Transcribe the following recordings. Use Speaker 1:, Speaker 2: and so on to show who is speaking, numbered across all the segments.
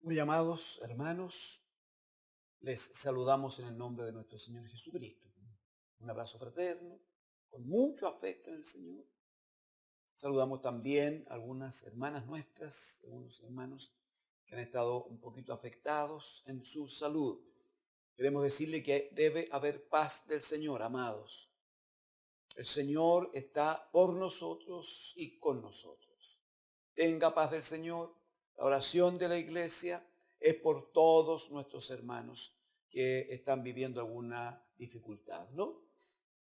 Speaker 1: Muy amados hermanos, les saludamos en el nombre de nuestro Señor Jesucristo. Un abrazo fraterno, con mucho afecto en el Señor. Saludamos también a algunas hermanas nuestras, algunos hermanos que han estado un poquito afectados en su salud. Queremos decirle que debe haber paz del Señor, amados. El Señor está por nosotros y con nosotros. Tenga paz del Señor. La oración de la iglesia es por todos nuestros hermanos que están viviendo alguna dificultad, ¿no?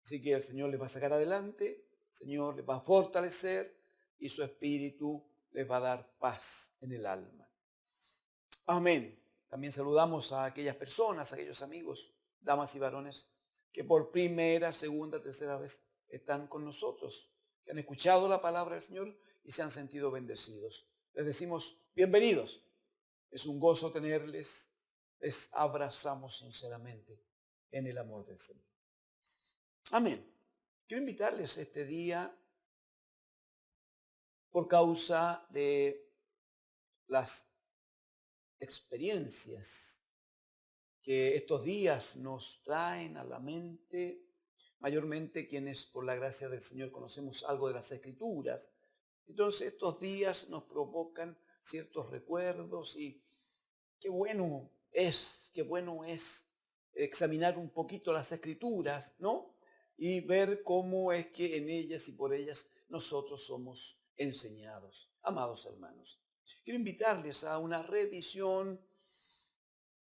Speaker 1: Así que el Señor les va a sacar adelante, el Señor les va a fortalecer y su espíritu les va a dar paz en el alma. Amén. También saludamos a aquellas personas, a aquellos amigos, damas y varones, que por primera, segunda, tercera vez están con nosotros, que han escuchado la palabra del Señor y se han sentido bendecidos. Les decimos bienvenidos. Es un gozo tenerles. Les abrazamos sinceramente en el amor del Señor. Amén. Quiero invitarles este día por causa de las experiencias que estos días nos traen a la mente, mayormente quienes por la gracia del Señor conocemos algo de las Escrituras. Entonces estos días nos provocan ciertos recuerdos y qué bueno es examinar un poquito las Escrituras, ¿no? Y ver cómo es que en ellas y por ellas nosotros somos enseñados. Amados hermanos, quiero invitarles a una revisión.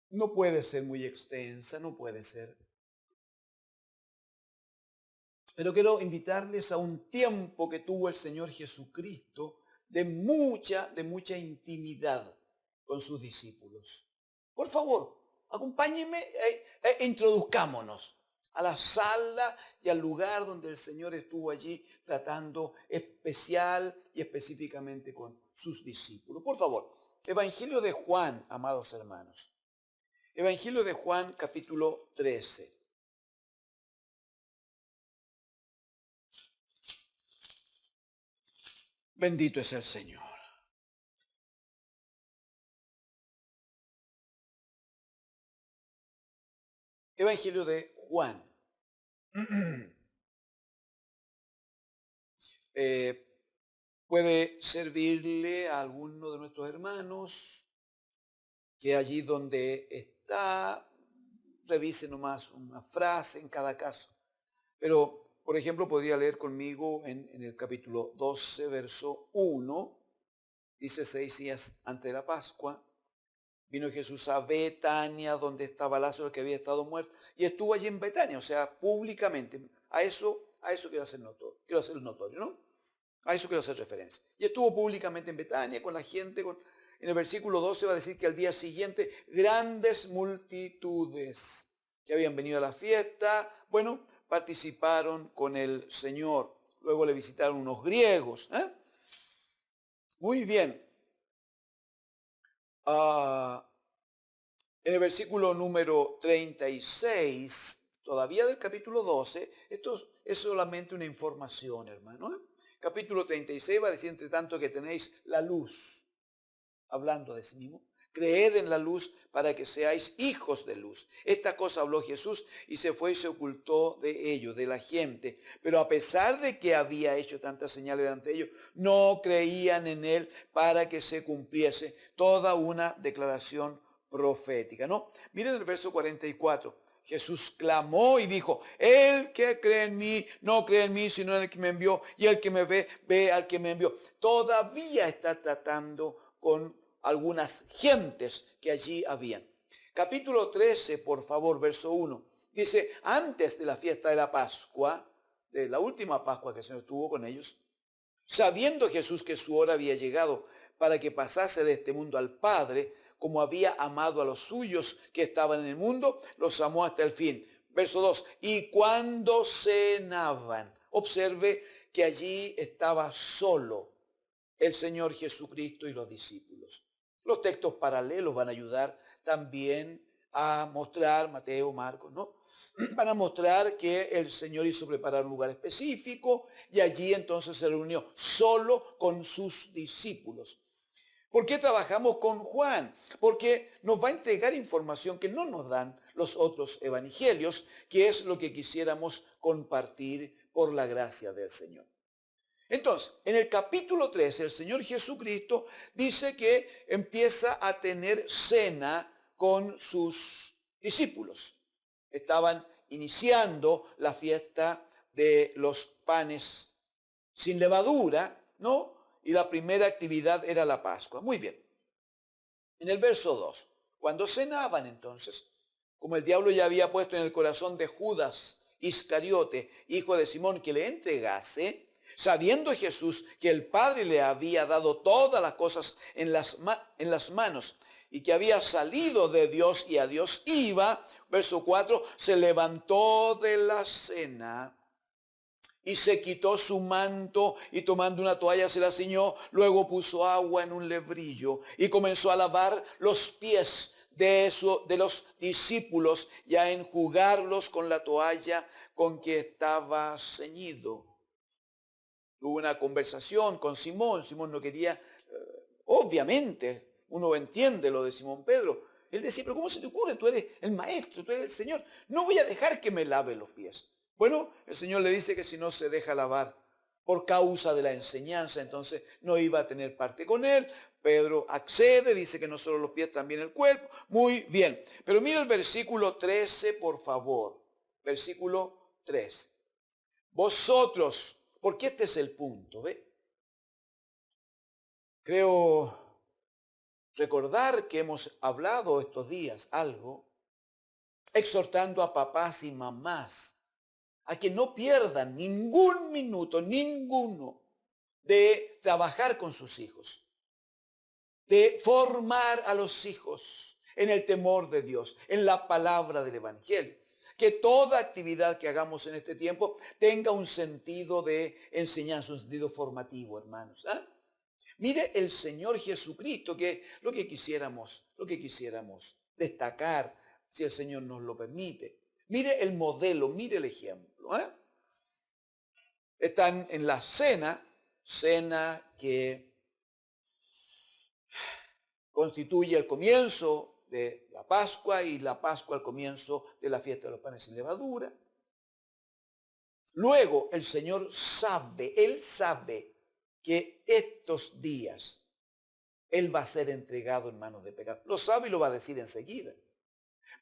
Speaker 1: No puede ser muy extensa, no puede ser. Pero quiero invitarles a un tiempo que tuvo el Señor Jesucristo de mucha intimidad con sus discípulos. Por favor, acompáñenme e introduzcámonos a la sala y al lugar donde el Señor estuvo allí tratando especial y específicamente con sus discípulos. Por favor, Evangelio de Juan, amados hermanos. Evangelio de Juan, capítulo 13. Bendito es el Señor. Evangelio de Juan. Eh, puede servirle a alguno de nuestros hermanos que allí donde está, revise nomás una frase en cada caso. Pero, por ejemplo, podría leer conmigo en el capítulo 12, verso 1. Dice: 6 días antes de la Pascua, vino Jesús a Betania, donde estaba Lázaro, que había estado muerto, y estuvo allí en Betania, o sea, públicamente. A eso quiero hacer notorio, ¿no? A eso quiero hacer referencia. Y estuvo públicamente en Betania con la gente. En el versículo 12 va a decir que al día siguiente grandes multitudes que habían venido a la fiesta, bueno, participaron con el Señor. Luego le visitaron unos griegos. Muy bien. Ah, En el versículo número 36, todavía del capítulo 12, esto es solamente una información, hermano. Capítulo 36 va a decir: entre tanto que tenéis la luz, hablando de sí mismo, creed en la luz para que seáis hijos de luz. Esta cosa habló Jesús y se fue y se ocultó de ellos, de la gente. Pero a pesar de que había hecho tantas señales delante de ellos, no creían en él para que se cumpliese toda una declaración profética, ¿no? Miren el verso 44. Jesús clamó y dijo: el que cree en mí, no cree en mí, sino en el que me envió, y el que me ve, ve al que me envió. Todavía está tratando con algunas gentes que allí habían. Capítulo 13, por favor, verso 1. Dice: antes de la fiesta de la Pascua, de la última Pascua que el Señor tuvo con ellos, sabiendo Jesús que su hora había llegado para que pasase de este mundo al Padre, como había amado a los suyos que estaban en el mundo, los amó hasta el fin. Verso 2. Y cuando cenaban, observe que allí estaba solo el Señor Jesucristo y los discípulos. Los textos paralelos van a ayudar también a mostrar, Mateo, Marcos, ¿no? Van a mostrar que el Señor hizo preparar un lugar específico y allí entonces se reunió solo con sus discípulos. ¿Por qué trabajamos con Juan? Porque nos va a entregar información que no nos dan los otros evangelios, que es lo que quisiéramos compartir por la gracia del Señor. Entonces, en el capítulo 13, el Señor Jesucristo dice que empieza a tener cena con sus discípulos. Estaban iniciando la fiesta de los panes sin levadura, ¿no? Y la primera actividad era la Pascua. Muy bien. En el verso 2, cuando cenaban entonces, como el diablo ya había puesto en el corazón de Judas Iscariote, hijo de Simón, que le entregase, sabiendo Jesús que el Padre le había dado todas las cosas en las manos y que había salido de Dios y a Dios iba, verso 4, se levantó de la cena y se quitó su manto y tomando una toalla se la ciñó, luego puso agua en un lebrillo y comenzó a lavar los pies de los discípulos y a enjugarlos con la toalla con que estaba ceñido. Hubo una conversación con Simón. Simón no quería, obviamente, uno entiende lo de Simón Pedro. Él decía, pero ¿cómo se te ocurre? Tú eres el maestro, tú eres el Señor. No voy a dejar que me lave los pies. Bueno, el Señor le dice que si no se deja lavar por causa de la enseñanza, entonces no iba a tener parte con él. Pedro accede, dice que no solo los pies, también el cuerpo. Muy bien. Pero mira el versículo 13, por favor. Versículo 13. Vosotros, porque este es el punto, ¿ve? Creo recordar que hemos hablado estos días algo, exhortando a papás y mamás a que no pierdan ningún minuto, ninguno, de trabajar con sus hijos, de formar a los hijos en el temor de Dios, en la palabra del Evangelio. Que toda actividad que hagamos en este tiempo tenga un sentido de enseñanza, un sentido formativo, hermanos. ¿Ah? Mire el Señor Jesucristo, que lo que quisiéramos destacar, si el Señor nos lo permite. Mire el modelo, mire el ejemplo. Están en la cena que constituye el comienzo de la Pascua y la Pascua el comienzo de la fiesta de los panes sin levadura. Luego el Señor Él sabe que estos días Él va a ser entregado en manos de pecado. Lo sabe y lo va a decir enseguida.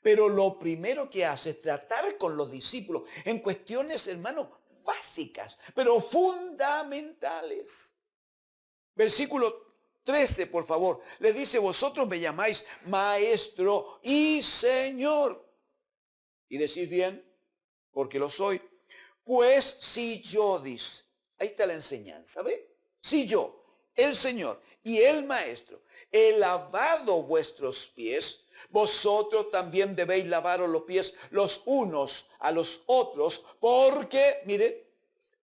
Speaker 1: Pero lo primero que hace es tratar con los discípulos en cuestiones, hermanos, básicas, pero fundamentales. Versículo 13, por favor. Le dice, vosotros me llamáis maestro y Señor. Y decís bien, porque lo soy. Pues si yo, dice, ahí está la enseñanza, ¿ve? Si yo, el Señor y el Maestro, he lavado vuestros pies, vosotros también debéis lavaros los pies los unos a los otros, porque, mire,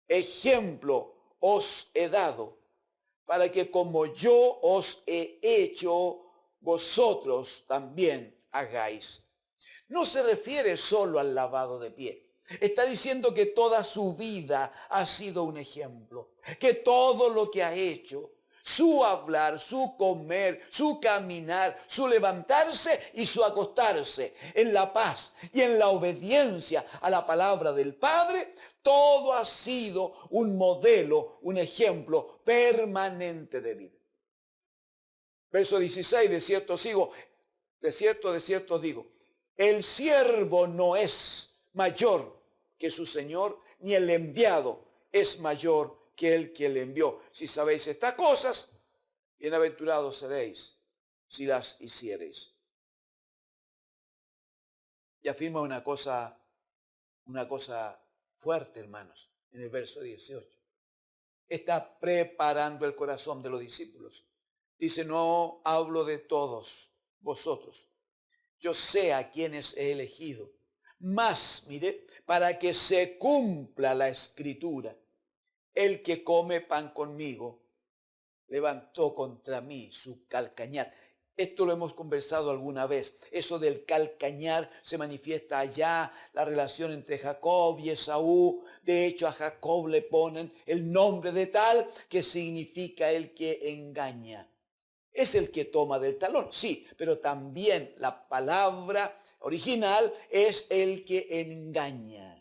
Speaker 1: ejemplo os he dado, para que como yo os he hecho, vosotros también hagáis. No se refiere solo al lavado de pies. Está diciendo que toda su vida ha sido un ejemplo, que todo lo que ha hecho, su hablar, su comer, su caminar, su levantarse y su acostarse en la paz y en la obediencia a la palabra del Padre, todo ha sido un modelo, un ejemplo permanente de vida. Verso 16, de cierto digo, el siervo no es mayor que su Señor, ni el enviado es mayor que el que le envió. Si sabéis estas cosas, bienaventurados seréis si las hiciereis. Y afirma una cosa fuerte, hermanos, en el verso 18. Está preparando el corazón de los discípulos. Dice, no hablo de todos vosotros. Yo sé a quienes he elegido. Mas, mire, para que se cumpla la escritura, el que come pan conmigo levantó contra mí su calcañar. Esto lo hemos conversado alguna vez. Eso del calcañar se manifiesta allá, la relación entre Jacob y Esaú. De hecho, a Jacob le ponen el nombre de tal que significa el que engaña. Es el que toma del talón, sí, pero también la palabra original es el que engaña.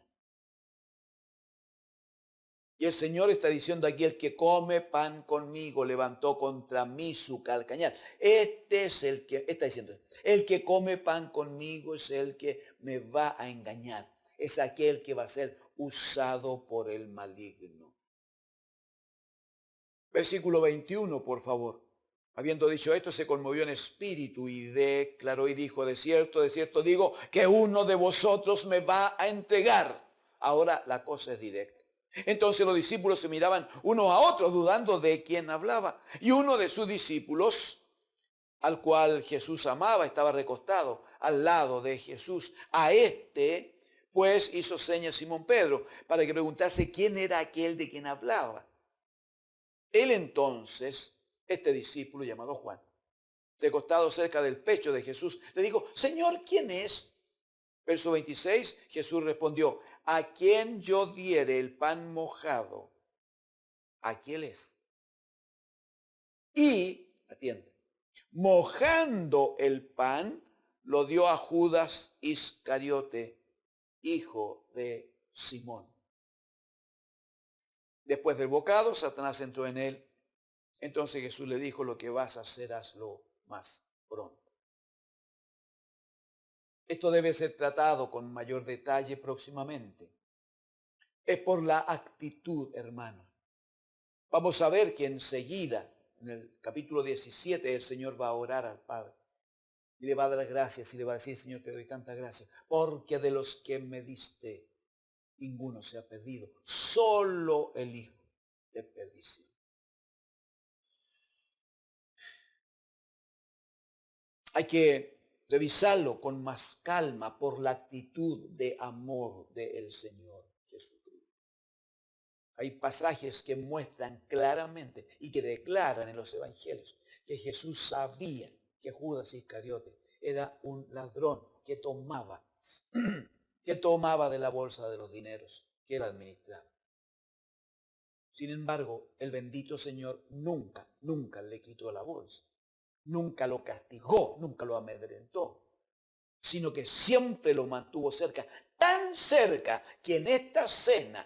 Speaker 1: Y el Señor está diciendo aquí, el que come pan conmigo levantó contra mí su calcañar. Este es el que, está diciendo, el que come pan conmigo es el que me va a engañar. Es aquel que va a ser usado por el maligno. Versículo 21, por favor. Habiendo dicho esto, se conmovió en espíritu y declaró y dijo, de cierto digo, que uno de vosotros me va a entregar. Ahora la cosa es directa. Entonces los discípulos se miraban unos a otros dudando de quién hablaba. Y uno de sus discípulos, al cual Jesús amaba, estaba recostado al lado de Jesús. A este, pues, hizo señas Simón Pedro para que preguntase quién era aquel de quien hablaba. Él entonces, este discípulo llamado Juan, recostado cerca del pecho de Jesús, le dijo, Señor, ¿quién es? Verso 26, Jesús respondió, a quien yo diere el pan mojado, aquel es. Y, atiende, mojando el pan, lo dio a Judas Iscariote, hijo de Simón. Después del bocado, Satanás entró en él. Entonces Jesús le dijo, lo que vas a hacer, hazlo más pronto. Esto debe ser tratado con mayor detalle próximamente. Es por la actitud, hermano. Vamos a ver que enseguida, en el capítulo 17, el Señor va a orar al Padre. Y le va a dar gracias y le va a decir, Señor, te doy tantas gracias, porque de los que me diste, ninguno se ha perdido. Solo el Hijo de perdición. Hay que revisarlo con más calma por la actitud de amor del Señor Jesucristo. Hay pasajes que muestran claramente y que declaran en los evangelios que Jesús sabía que Judas Iscariote era un ladrón que tomaba de la bolsa de los dineros que él administraba. Sin embargo, el bendito Señor nunca le quitó la bolsa. Nunca lo castigó, nunca lo amedrentó, sino que siempre lo mantuvo cerca, tan cerca que en esta cena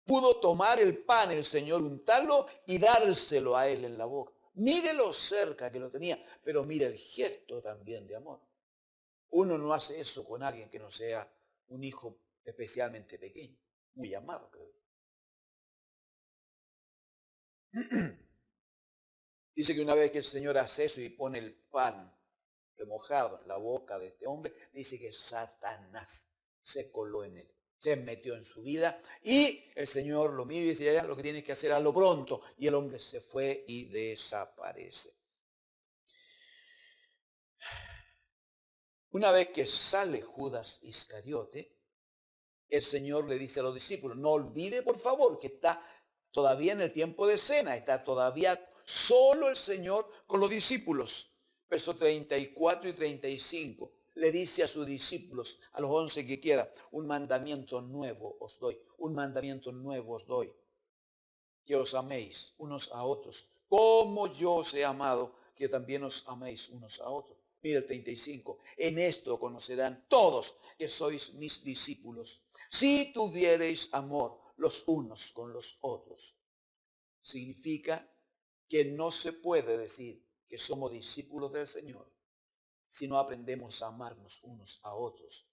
Speaker 1: pudo tomar el pan el Señor, untarlo y dárselo a él en la boca. Mire lo cerca que lo tenía, pero mire el gesto también de amor. Uno no hace eso con alguien que no sea un hijo especialmente pequeño, muy amado, creo. Dice que una vez que el Señor hace eso y pone el pan remojado en la boca de este hombre, dice que Satanás se coló en él, se metió en su vida y el Señor lo mira y dice, ya lo que tienes que hacer, hazlo pronto. Y el hombre se fue y desaparece. Una vez que sale Judas Iscariote, el Señor le dice a los discípulos, no olvide por favor que está todavía en el tiempo de cena, está todavía solo el Señor con los discípulos. Versos 34 y 35, le dice a sus discípulos, a los 11 que quedan, un mandamiento nuevo os doy, un mandamiento nuevo os doy, que os améis unos a otros, como yo os he amado, que también os améis unos a otros. Mira el 35, en esto conocerán todos que sois mis discípulos, si tuviereis amor los unos con los otros. Significa que no se puede decir que somos discípulos del Señor si no aprendemos a amarnos unos a otros.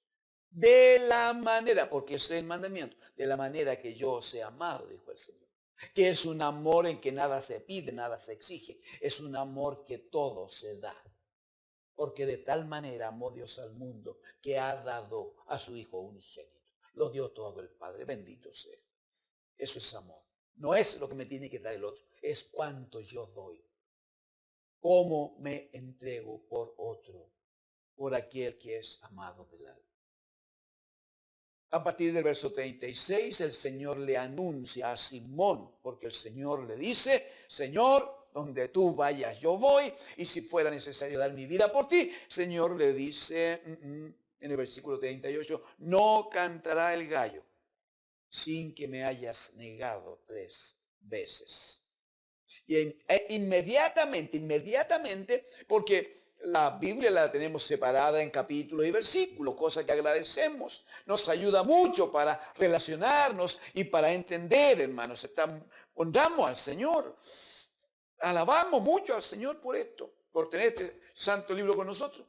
Speaker 1: De la manera, porque ese es el mandamiento, de la manera que yo os he amado, dijo el Señor. Que es un amor en que nada se pide, nada se exige. Es un amor que todo se da. Porque de tal manera amó Dios al mundo que ha dado a su Hijo unigénito. Lo dio todo el Padre, bendito sea. Eso es amor. No es lo que me tiene que dar el otro, es cuánto yo doy. Cómo me entrego por otro, por aquel que es amado del alma. A partir del verso 36, el Señor le anuncia a Simón, porque el Señor le dice, Señor, donde tú vayas yo voy, y si fuera necesario dar mi vida por ti, Señor le dice en el versículo 38, no cantará el gallo sin que me hayas negado 3 veces. Inmediatamente, porque la Biblia la tenemos separada en capítulos y versículos, cosa que agradecemos. Nos ayuda mucho para relacionarnos y para entender, hermanos. Honramos al Señor. Alabamos mucho al Señor por esto, por tener este santo libro con nosotros.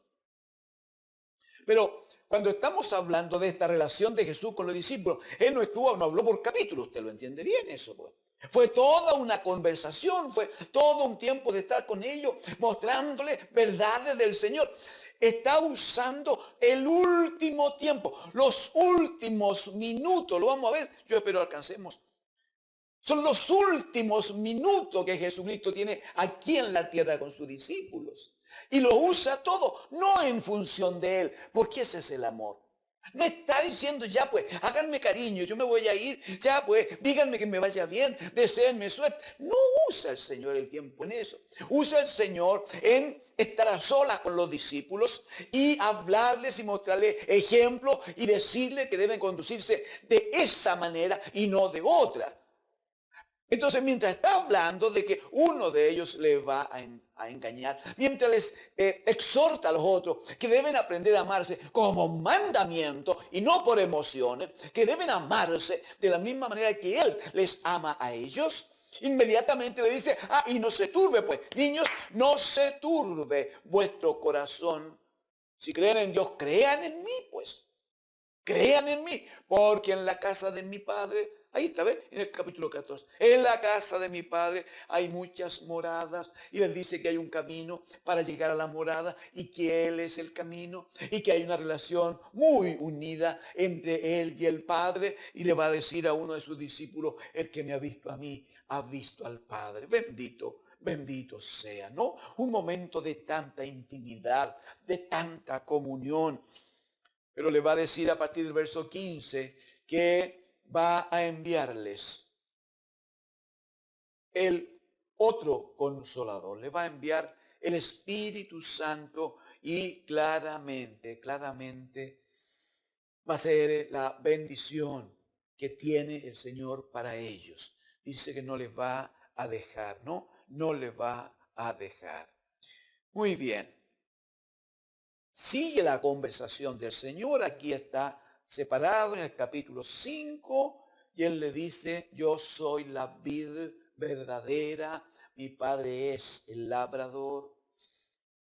Speaker 1: Pero cuando estamos hablando de esta relación de Jesús con los discípulos, Él no habló por capítulos, usted lo entiende bien eso, pues. Fue toda una conversación, fue todo un tiempo de estar con ellos, mostrándoles verdades del Señor. Está usando el último tiempo, los últimos minutos, lo vamos a ver, yo espero alcancemos. Son los últimos minutos que Jesucristo tiene aquí en la tierra con sus discípulos. Y lo usa todo, no en función de Él, porque ese es el amor. No está diciendo, ya pues, háganme cariño, yo me voy a ir, ya pues, díganme que me vaya bien, deseenme suerte. No usa el Señor el tiempo en eso. Usa el Señor en estar a solas con los discípulos y hablarles y mostrarles ejemplos y decirles que deben conducirse de esa manera y no de otra. Entonces, mientras está hablando de que uno de ellos le va a engañar, mientras les exhorta a los otros que deben aprender a amarse como mandamiento y no por emociones, que deben amarse de la misma manera que Él les ama a ellos, inmediatamente le dice, y no se turbe, pues, niños, no se turbe vuestro corazón. Si creen en Dios, crean en mí, pues. Crean en mí, porque en la casa de mi Padre, ahí está, ¿ves? En el capítulo 14, en la casa de mi Padre hay muchas moradas, y les dice que hay un camino para llegar a la morada, y que Él es el camino, y que hay una relación muy unida entre Él y el Padre, y le va a decir a uno de sus discípulos, el que me ha visto a mí, ha visto al Padre. Bendito sea, ¿no? Un momento de tanta intimidad, de tanta comunión. Pero le va a decir a partir del verso 15 que va a enviarles el otro consolador. Le va a enviar el Espíritu Santo y claramente va a ser la bendición que tiene el Señor para ellos. Dice que no les va a dejar, ¿no? No les va a dejar. Muy bien. Sigue la conversación del Señor, aquí está separado en el capítulo 5, y Él le dice, yo soy la vid verdadera, mi Padre es el labrador,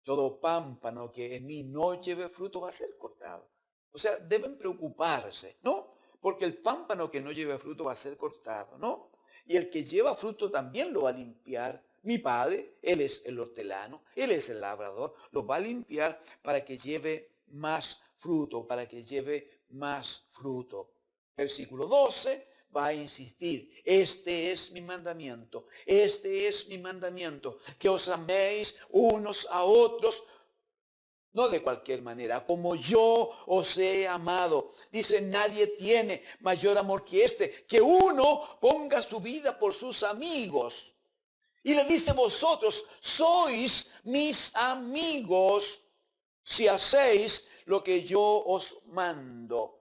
Speaker 1: todo pámpano que en mí no lleve fruto va a ser cortado. O sea, deben preocuparse, ¿no? Porque el pámpano que no lleve fruto va a ser cortado, ¿no? Y el que lleva fruto también lo va a limpiar. Mi Padre, Él es el hortelano, Él es el labrador, lo va a limpiar para que lleve más fruto, para que lleve más fruto. Versículo 12 va a insistir, este es mi mandamiento, que os améis unos a otros, no de cualquier manera, como yo os he amado. Dice, nadie tiene mayor amor que este, que uno ponga su vida por sus amigos. Y le dice, vosotros sois mis amigos si hacéis lo que yo os mando.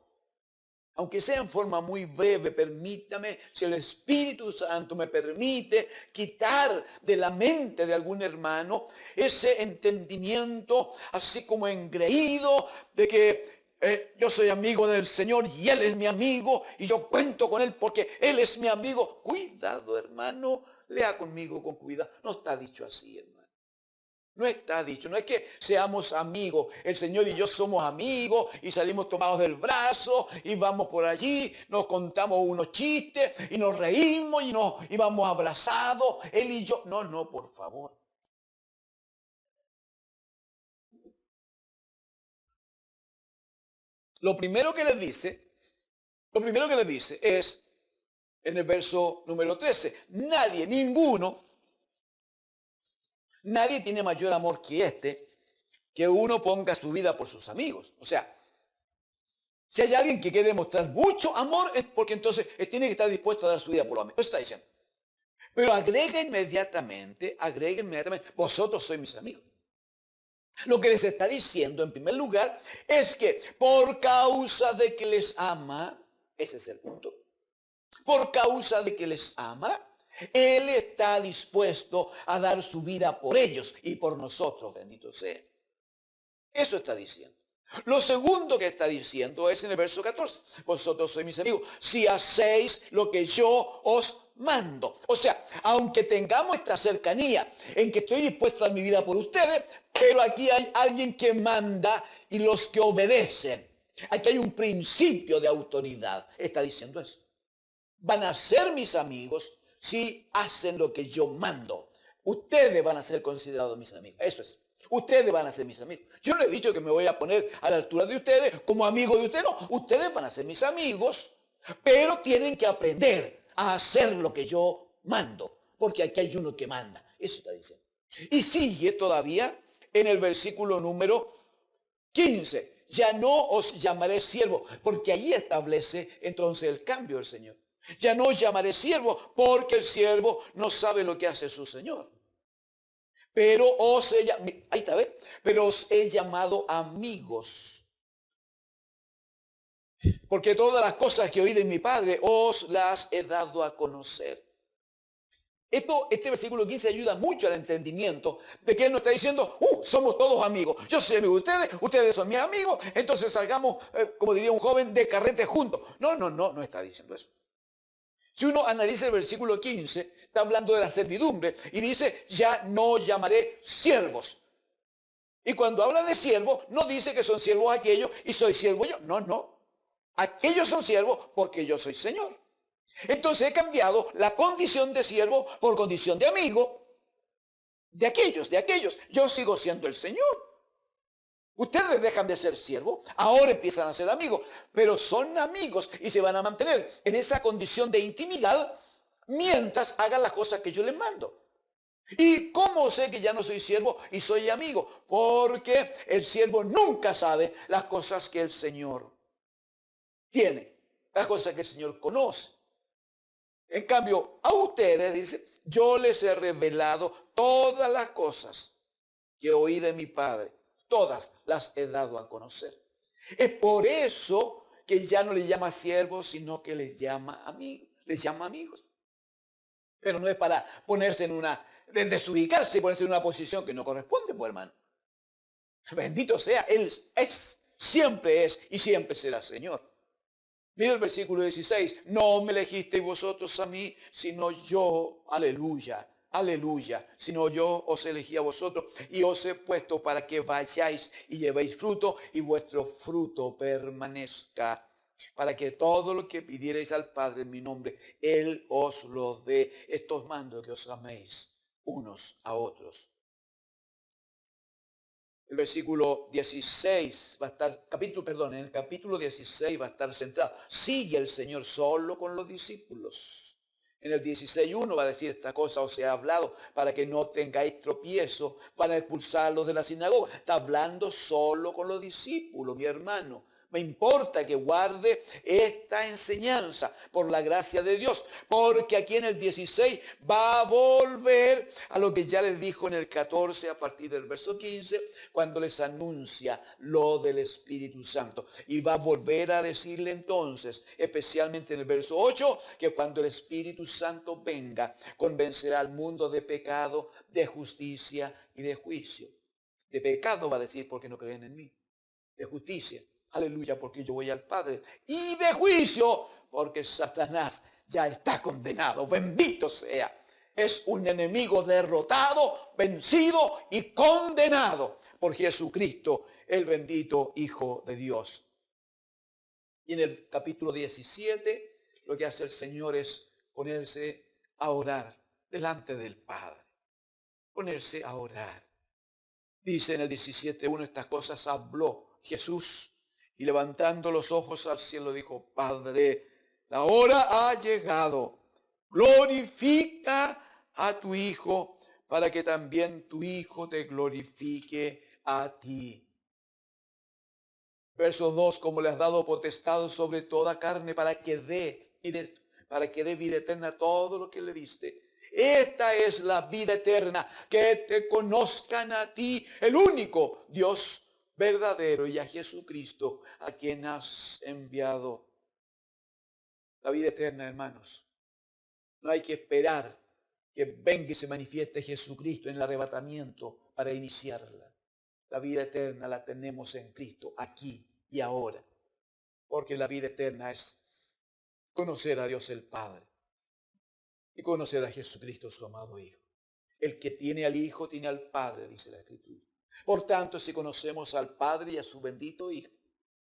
Speaker 1: Aunque sea en forma muy breve, permítame, si el Espíritu Santo me permite quitar de la mente de algún hermano ese entendimiento así como engreído de que yo soy amigo del Señor y Él es mi amigo y yo cuento con Él porque Él es mi amigo. Cuidado, hermano, lea conmigo con cuidado. No está dicho así, hermano. No está dicho, no es que seamos amigos, el Señor y yo somos amigos y salimos tomados del brazo y vamos por allí, nos contamos unos chistes y nos reímos y vamos abrazados, Él y yo. No, por favor. Lo primero que les dice es, en el verso número 13, nadie tiene mayor amor que este, que uno ponga su vida por sus amigos. O sea, si hay alguien que quiere mostrar mucho amor, es porque entonces tiene que estar dispuesto a dar su vida por los amigos. Eso está diciendo. Pero agrega inmediatamente, vosotros sois mis amigos. Lo que les está diciendo en primer lugar es que por causa de que les ama, ese es el punto, por causa de que les ama, Él está dispuesto a dar su vida por ellos y por nosotros, bendito sea. Eso está diciendo. Lo segundo que está diciendo es en el verso 14. Vosotros sois mis amigos si hacéis lo que yo os mando. O sea, aunque tengamos esta cercanía en que estoy dispuesto a dar mi vida por ustedes, pero aquí hay alguien que manda y los que obedecen. Aquí hay un principio de autoridad. Está diciendo eso. Van a ser mis amigos si hacen lo que yo mando. Ustedes van a ser considerados mis amigos. Eso es. Ustedes van a ser mis amigos. Yo no he dicho que me voy a poner a la altura de ustedes como amigo de ustedes. No, ustedes van a ser mis amigos, pero tienen que aprender a hacer lo que yo mando. Porque aquí hay uno que manda. Eso está diciendo. Y sigue todavía en el versículo número 15. Ya no os llamaré siervo, porque allí establece entonces el cambio del Señor. Ya no os llamaré siervo, porque el siervo no sabe lo que hace su Señor. Pero ahí está, ¿ves? Pero os he llamado amigos. Porque todas las cosas que oí de mi Padre os las he dado a conocer. Este versículo 15 ayuda mucho al entendimiento de que Él no está diciendo, somos todos amigos. Yo soy amigo de ustedes, ustedes son mis amigos, entonces salgamos, como diría un joven, de carrete juntos. No está diciendo eso. Si uno analiza el versículo 15, está hablando de la servidumbre y dice, ya no llamaré siervos. Y cuando habla de siervos, no dice que son siervos aquellos y soy siervo yo. No. Aquellos son siervos porque yo soy Señor. Entonces he cambiado la condición de siervo por condición de amigo de aquellos. Yo sigo siendo el Señor. Ustedes dejan de ser siervos, ahora empiezan a ser amigos, pero son amigos y se van a mantener en esa condición de intimidad mientras hagan las cosas que yo les mando. ¿Y cómo sé que ya no soy siervo y soy amigo? Porque el siervo nunca sabe las cosas que el Señor tiene, las cosas que el Señor conoce. En cambio, a ustedes, dice, yo les he revelado todas las cosas que oí de mi Padre. Todas las he dado a conocer. Es por eso que ya no les llama siervos, sino que les llama amigos. Pero no es para ponerse desubicarse y ponerse en una posición que no corresponde, pues hermano. Bendito sea, Él siempre es y siempre será Señor. Mira el versículo 16, no me elegisteis vosotros a mí, sino yo, aleluya, sino yo os elegí a vosotros y os he puesto para que vayáis y llevéis fruto y vuestro fruto permanezca, para que todo lo que pidierais al Padre en mi nombre, Él os lo dé. Estos mando que os améis unos a otros. El versículo 16 va a estar, en el capítulo 16 va a estar centrado. Sigue el Señor solo con los discípulos. En el 16:1 va a decir esta cosa, os he hablado para que no tengáis tropiezo, para expulsarlos de la sinagoga. Está hablando solo con los discípulos, mi hermano. Me importa que guarde esta enseñanza por la gracia de Dios, porque aquí en el 16 va a volver a lo que ya les dijo en el 14 a partir del verso 15, cuando les anuncia lo del Espíritu Santo. Y va a volver a decirle entonces, especialmente en el verso 8, que cuando el Espíritu Santo venga, convencerá al mundo de pecado, de justicia y de juicio. De pecado va a decir porque no creen en mí. De justicia. Aleluya, porque yo voy al Padre. Y de juicio, porque Satanás ya está condenado. Bendito sea. Es un enemigo derrotado, vencido y condenado por Jesucristo, el bendito Hijo de Dios. Y en el capítulo 17, lo que hace el Señor es ponerse a orar delante del Padre. Ponerse a orar. Dice en el 17:1, estas cosas habló Jesús. Y levantando los ojos al cielo dijo, Padre, la hora ha llegado. Glorifica a tu Hijo para que también tu Hijo te glorifique a ti. Verso 2, como le has dado potestad sobre toda carne para que dé vida eterna a todo lo que le diste. Esta es la vida eterna, que te conozcan a ti, el único Dios verdadero, y a Jesucristo, a quien has enviado. La vida eterna, hermanos. No hay que esperar que venga y se manifieste Jesucristo en el arrebatamiento para iniciarla. La vida eterna la tenemos en Cristo, aquí y ahora. Porque la vida eterna es conocer a Dios el Padre y conocer a Jesucristo, su amado Hijo. El que tiene al Hijo tiene al Padre, dice la Escritura. Por tanto, si conocemos al Padre y a su bendito Hijo,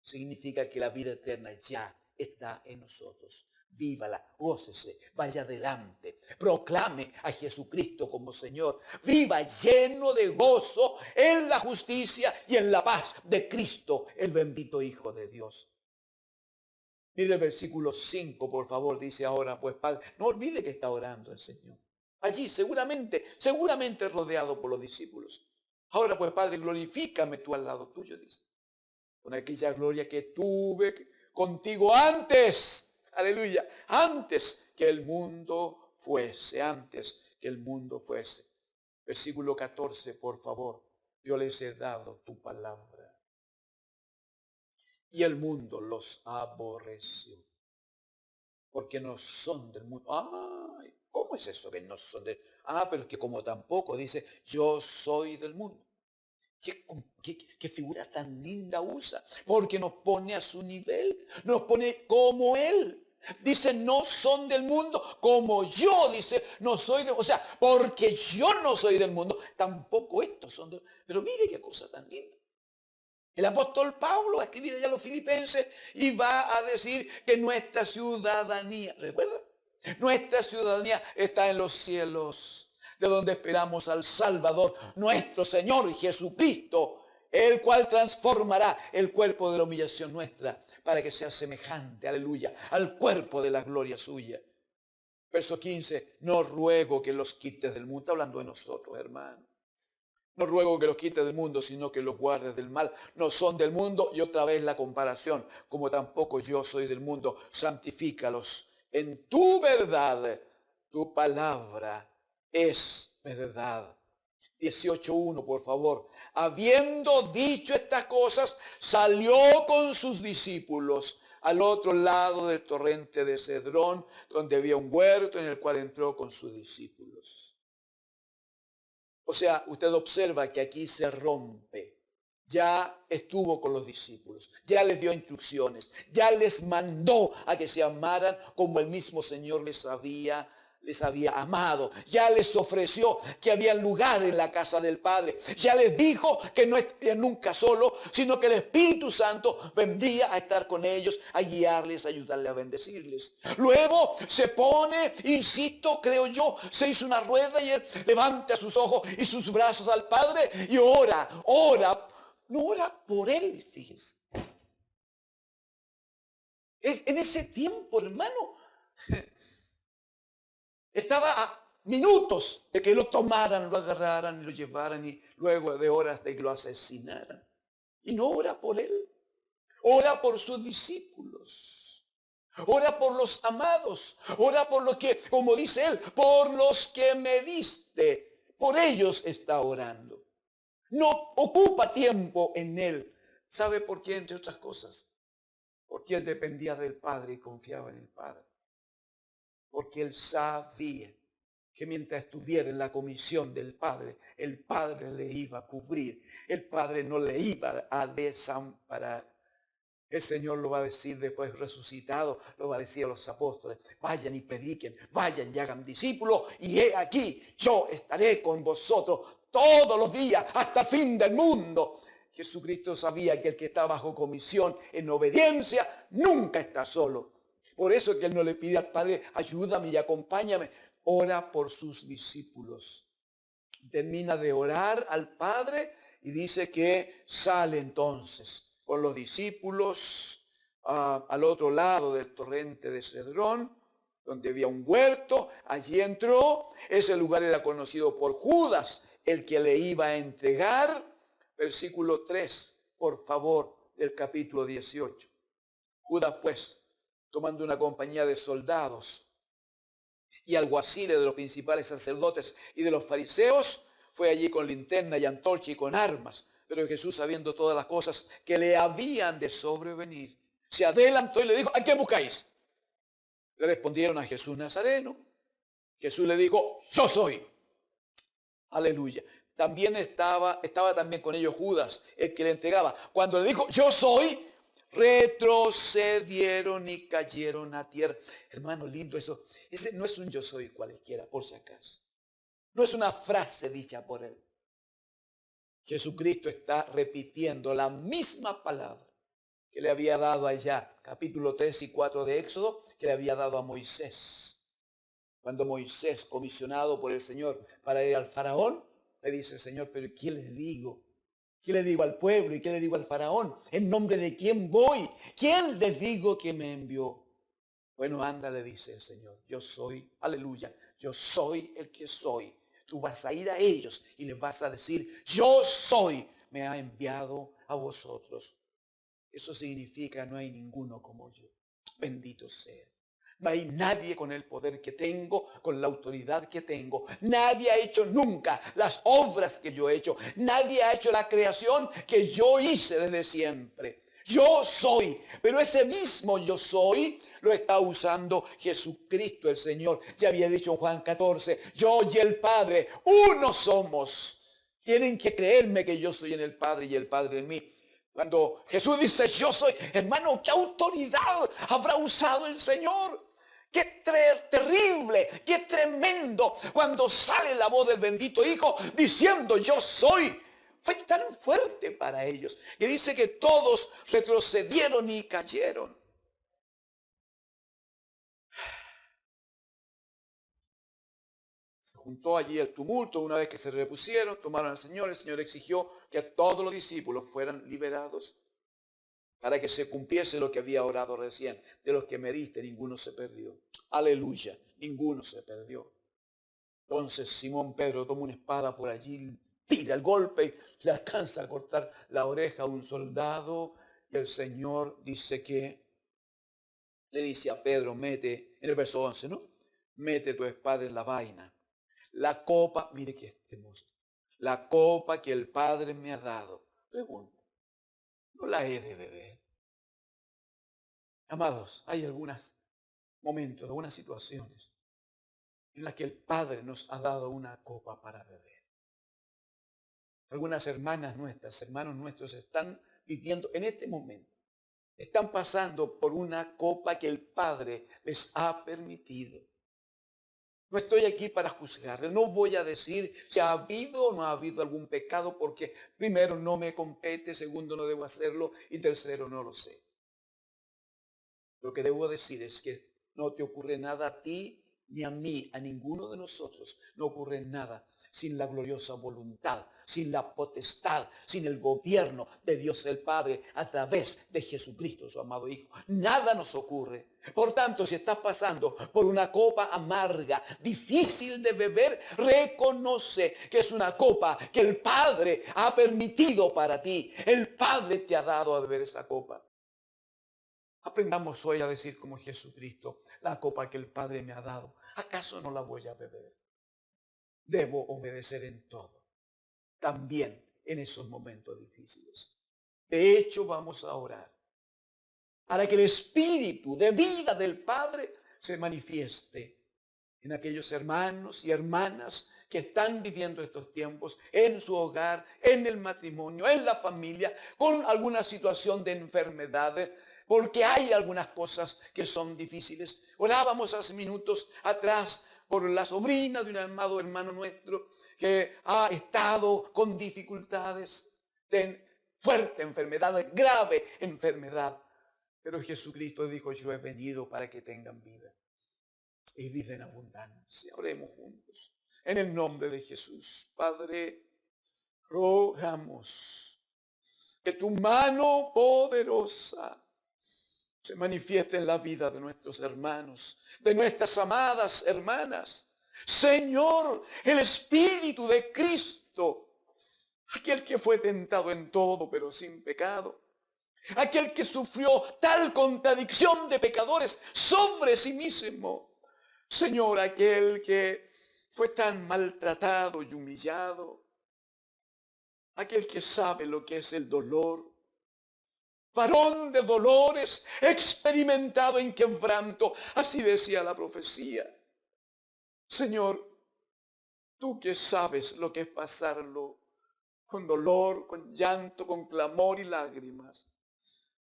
Speaker 1: significa que la vida eterna ya está en nosotros. Vívala, gócese, vaya adelante, proclame a Jesucristo como Señor. Viva lleno de gozo en la justicia y en la paz de Cristo, el bendito Hijo de Dios. Mire el versículo 5, por favor, dice ahora, pues Padre, no olvide que está orando el Señor. Allí, seguramente rodeado por los discípulos. Ahora, pues Padre, glorifícame tú al lado tuyo, dice. Con aquella gloria que tuve contigo antes, aleluya, antes que el mundo fuese, Versículo 14, por favor, yo les he dado tu palabra. Y el mundo los aborreció, porque no son del mundo. Ay, ¿cómo es eso que no son del mundo? Pero es que como tampoco dice, yo soy del mundo. ¿Qué figura tan linda usa? Porque nos pone a su nivel, nos pone como Él. Dice, no son del mundo, como yo, dice, no soy del mundo. O sea, porque yo no soy del mundo, tampoco estos son del mundo. Pero mire qué cosa tan linda. El apóstol Pablo va a escribir allá a los filipenses y va a decir que nuestra ciudadanía, ¿recuerda? Nuestra ciudadanía está en los cielos, de donde esperamos al Salvador, nuestro Señor Jesucristo, el cual transformará el cuerpo de la humillación nuestra para que sea semejante, aleluya, al cuerpo de la gloria suya. Verso 15, no ruego que los quites del mundo, está hablando de nosotros, hermano. No ruego que los quites del mundo, sino que los guardes del mal. No son del mundo, y otra vez la comparación, como tampoco yo soy del mundo, santifícalos en tu verdad. Tu palabra es verdad. 18:1, por favor. Habiendo dicho estas cosas, salió con sus discípulos al otro lado del torrente de Cedrón, donde había un huerto en el cual entró con sus discípulos. O sea, usted observa que aquí se rompe. Ya estuvo con los discípulos, ya les dio instrucciones, ya les mandó a que se amaran como el mismo Señor les había amado. Ya les ofreció que había lugar en la casa del Padre. Ya les dijo que no estarían nunca solo, sino que el Espíritu Santo vendría a estar con ellos, a guiarles, a ayudarles, a bendecirles. Luego se pone, insisto, creo yo, se hizo una rueda y él levanta sus ojos y sus brazos al Padre y ora, no ora por él, fíjese. En ese tiempo, hermano, estaba a minutos de que lo tomaran, lo agarraran y lo llevaran y luego de horas de que lo asesinaran. Y no ora por él, ora por sus discípulos. Ora por los amados, ora por los que, como dice él, por los que me diste. Por ellos está orando. No ocupa tiempo en él. ¿Sabe por qué? Entre otras cosas. Porque él dependía del Padre y confiaba en el Padre. Porque él sabía que mientras estuviera en la comisión del Padre, el Padre le iba a cubrir. El Padre no le iba a desamparar. El Señor lo va a decir después resucitado, lo va a decir a los apóstoles, vayan y prediquen, vayan y hagan discípulos, y he aquí, yo estaré con vosotros todos los días hasta el fin del mundo. Jesucristo sabía que el que está bajo comisión en obediencia nunca está solo. Por eso es que él no le pide al Padre, ayúdame y acompáñame. Ora por sus discípulos. Termina de orar al Padre y dice que sale entonces con los discípulos al otro lado del torrente de Cedrón, donde había un huerto. Allí entró. Ese lugar era conocido por Judas, el que le iba a entregar. Versículo 3, por favor, del capítulo 18. Judas, pues, tomando una compañía de soldados y alguaciles de los principales sacerdotes y de los fariseos, fue allí con linterna y antorcha y con armas. Pero Jesús, sabiendo todas las cosas que le habían de sobrevenir, se adelantó y le dijo, ¿a qué buscáis? Le respondieron, a Jesús Nazareno. Jesús le dijo, yo soy. Aleluya. También estaba también con ellos Judas, el que le entregaba. Cuando le dijo, yo soy, retrocedieron y cayeron a tierra. Hermano, lindo eso. Ese no es un yo soy cualquiera, por si acaso. No es una frase dicha por él. Jesucristo está repitiendo la misma palabra que le había dado allá, capítulo 3 y 4 de Éxodo, que le había dado a Moisés. Cuando Moisés, comisionado por el Señor para ir al faraón, le dice, Señor, pero ¿qué le digo? ¿Qué le digo al pueblo y qué le digo al faraón? ¿En nombre de quién voy? ¿Quién les digo que me envió? Bueno, anda, le dice el Señor, yo soy, aleluya, yo soy el que soy. Tú vas a ir a ellos y les vas a decir, yo soy, me ha enviado a vosotros. Eso significa no hay ninguno como yo. Bendito sea. No hay nadie con el poder que tengo, con la autoridad que tengo. Nadie ha hecho nunca las obras que yo he hecho. Nadie ha hecho la creación que yo hice desde siempre. Yo soy, pero ese mismo yo soy lo está usando Jesucristo el Señor. Ya había dicho en Juan 14, yo y el Padre, uno somos. Tienen que creerme que yo soy en el Padre y el Padre en mí. Cuando Jesús dice yo soy, hermano, ¿qué autoridad habrá usado el Señor? Qué terrible, qué tremendo cuando sale la voz del bendito Hijo diciendo yo soy. Fue tan fuerte para ellos que dice que todos retrocedieron y cayeron. Se juntó allí el tumulto. Una vez que se repusieron, tomaron al Señor. El Señor exigió que a todos los discípulos fueran liberados para que se cumpliese lo que había orado recién. De los que me diste, ninguno se perdió. Aleluya, ninguno se perdió. Entonces Simón Pedro toma una espada por allí, tira el golpe y le alcanza a cortar la oreja a un soldado. Y el Señor dice que le dice a Pedro, mete, en el verso 11, ¿no? Mete tu espada en la vaina. La copa, mire qué hermoso. La copa que el Padre me ha dado. Pregunta, ¿no la he de beber? Amados, hay algunos momentos, algunas situaciones en las que el Padre nos ha dado una copa para beber. Algunas hermanas nuestras, hermanos nuestros están viviendo en este momento. Están pasando por una copa que el Padre les ha permitido. No estoy aquí para juzgarle. No voy a decir si ha habido o no ha habido algún pecado porque primero no me compete, segundo no debo hacerlo y tercero no lo sé. Lo que debo decir es que no te ocurre nada a ti ni a mí, a ninguno de nosotros. No ocurre nada sin la gloriosa voluntad, sin la potestad, sin el gobierno de Dios el Padre a través de Jesucristo, su amado Hijo. Nada nos ocurre. Por tanto, si estás pasando por una copa amarga, difícil de beber, reconoce que es una copa que el Padre ha permitido para ti. El Padre te ha dado a beber esa copa. Aprendamos hoy a decir como Jesucristo, la copa que el Padre me ha dado, ¿acaso no la voy a beber? Debo obedecer en todo, también en esos momentos difíciles. De hecho, vamos a orar para que el Espíritu de vida del Padre se manifieste en aquellos hermanos y hermanas que están viviendo estos tiempos en su hogar, en el matrimonio, en la familia, con alguna situación de enfermedad, porque hay algunas cosas que son difíciles. Orábamos hace minutos atrás por la sobrina de un amado hermano nuestro que ha estado con dificultades de fuerte enfermedad, grave enfermedad. Pero Jesucristo dijo, yo he venido para que tengan vida y vida en abundancia. Oremos juntos. En el nombre de Jesús, Padre, rogamos que tu mano poderosa se manifieste en la vida de nuestros hermanos, de nuestras amadas hermanas. Señor, el Espíritu de Cristo, aquel que fue tentado en todo, pero sin pecado, aquel que sufrió tal contradicción de pecadores sobre sí mismo. Señor, aquel que fue tan maltratado y humillado, aquel que sabe lo que es el dolor, varón de dolores, experimentado en quebranto, así decía la profecía. Señor, tú que sabes lo que es pasarlo con dolor, con llanto, con clamor y lágrimas,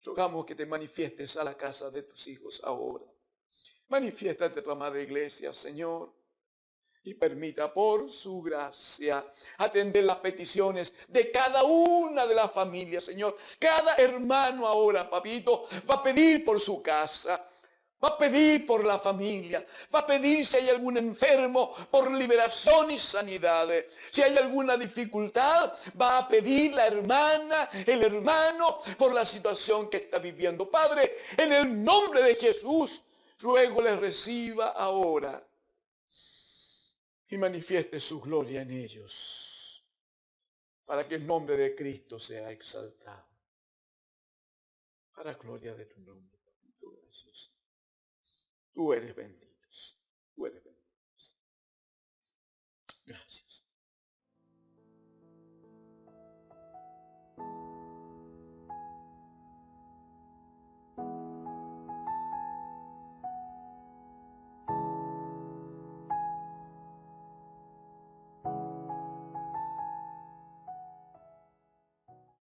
Speaker 1: rogamos que te manifiestes a la casa de tus hijos ahora. Manifiéstate a tu amada iglesia, Señor, y permita por su gracia atender las peticiones de cada una de las familias, Señor. Cada hermano ahora, papito, va a pedir por su casa. Va a pedir por la familia, va a pedir si hay algún enfermo por liberación y sanidad. Si hay alguna dificultad, va a pedir la hermana, el hermano por la situación que está viviendo. Padre, en el nombre de Jesús, ruego les reciba ahora y manifieste su gloria en ellos, para que el nombre de Cristo sea exaltado. Para gloria de tu nombre, papito, gracias. Tú eres bendito.